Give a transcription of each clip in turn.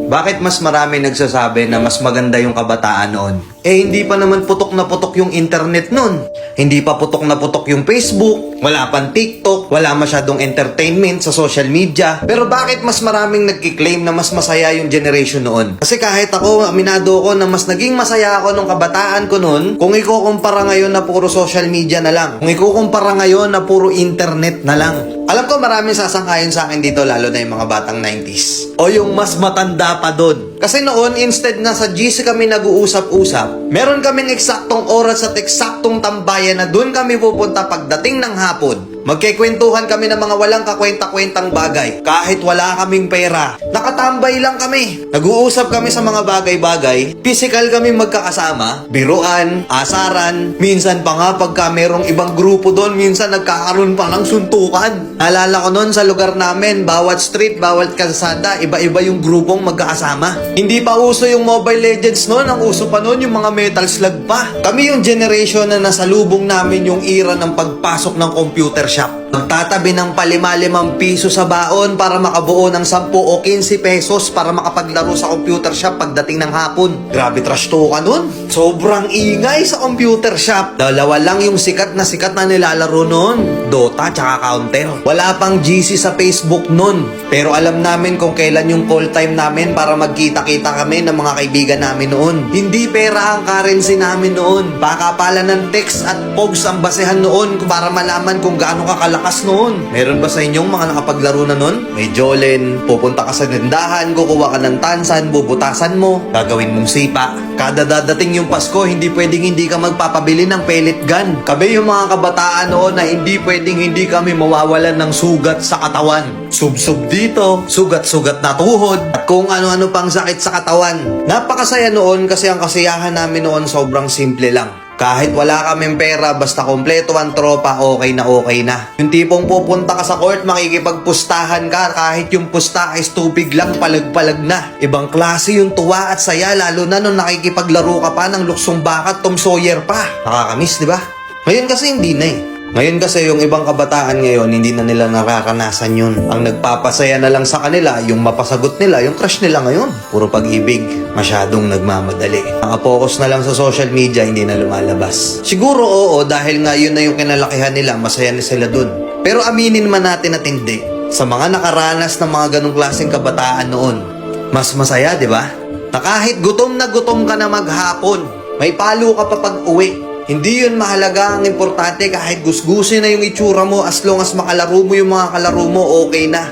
Bakit mas marami nagsasabi na mas maganda yung kabataan noon? Hindi pa naman putok na putok yung internet noon. Hindi pa putok na putok yung Facebook, wala pang TikTok, wala masyadong entertainment sa social media. Pero bakit mas maraming nagkiklaim na mas masaya yung generation noon? Kasi kahit ako, aminado ko na mas naging masaya ako nung kabataan ko noon kung ikukumpara ngayon na puro social media na lang. Kung ikukumpara ngayon na puro internet na lang. Alam ko maraming sasangkayon sa akin dito, lalo na yung mga batang 90s. O yung mas matanda pa doon. Kasi noon, instead na sa GC kami nag-uusap-usap, meron kaming eksaktong oras at eksaktong tambayan na doon kami pupunta pagdating ng hapon. Magkikwentuhan kami ng mga walang kakwenta-kwentang bagay. Kahit wala kaming pera, nakatambay lang kami. Nag-uusap kami sa mga bagay-bagay. Physical kami magkakasama. Biruan, asaran. Minsan pa nga pagka merong ibang grupo doon, minsan nagkakaroon pa ng suntukan. Naalala ko noon sa lugar namin, bawat street, bawat kalsada, iba-iba yung grupong magkakasama. Hindi pa uso yung Mobile Legends noon. Ang uso pa noon yung mga Metal Slug pa. Kami yung generation na nasalubong namin yung era ng pagpasok ng computer shop. Magtatabi ng ₱5 piso sa baon para makabuo ng 10 o 15 pesos para makapaglaro sa computer shop pagdating ng hapon. Grabe trash talk nun. Sobrang ingay sa computer shop. Dalawa lang yung sikat na nilalaro nun. Dota tsaka Counter. Wala pang GC sa Facebook nun. Pero alam namin kung kailan yung call time namin para magkita-kita kami ng mga kaibigan namin noon. Hindi pera ang currency namin noon. Pakapalan ng text at pogs ang basehan noon para malaman kung gaano kakalakas noon. Meron ba sa inyong mga nakapaglaro na noon? May Jolen, pupunta ka sa tindahan, kukuha ka ng tansan, bubutasan mo, gagawin mong sipa. Kada dadating yung Pasko, hindi pwedeng hindi ka magpapabili ng pellet gun. Kami yung mga kabataan noon na hindi pwedeng hindi kami mawawalan ng sugat sa katawan. Sub-sub dito, sugat-sugat na tuhod, at kung ano-ano pang sakit sa katawan. Napakasaya noon kasi ang kasiyahan namin noon sobrang simple lang. Kahit wala kaming pera, basta kompleto ang tropa, okay na okay na. Yung tipong pupunta ka sa court, makikipagpustahan ka, kahit yung pusta ay tubig lang, palag-palag na. Ibang klase yung tuwa at saya, lalo na nung nakikipaglaro ka pa ng luksong baka at Tom Sawyer pa. Nakakamiss, di ba? Ngayon kasi hindi na eh. Ngayon kasi yung ibang kabataan ngayon, hindi na nila nakakanasan yun. Ang nagpapasaya na lang sa kanila, yung mapasagot nila, yung crush nila ngayon. Puro pag-ibig, masyadong nagmamadali. Nakapokus na lang sa social media, hindi na lumalabas. Siguro oo, dahil nga yun na yung kinalakihan nila, masaya na sila dun. Pero aminin man natin at hindi, sa mga nakaranas ng mga ganong klaseng kabataan noon, mas masaya, di ba? Na kahit gutom na gutom ka na maghapon, may palo ka pa pag-uwi. Hindi yun mahalaga, ang importante kahit gusgusin na yung itsura mo, as long as makalaro mo yung mga kalaro mo, okay na.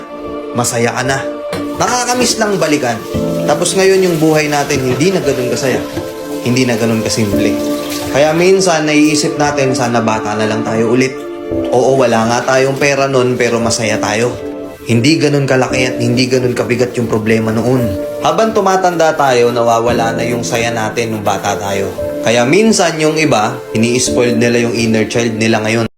Masaya ka na. Nakakamiss lang balikan. Tapos ngayon yung buhay natin hindi na ganun kasaya. Hindi na ganun kasimple. Kaya minsan naiisip natin sana bata na lang tayo ulit. Oo, wala nga tayong pera nun pero masaya tayo. Hindi ganun kalaki at hindi ganun kabigat yung problema noon. Habang tumatanda tayo, nawawala na yung saya natin nung bata tayo. Kaya minsan yung iba, ini-spoiled nila yung inner child nila ngayon.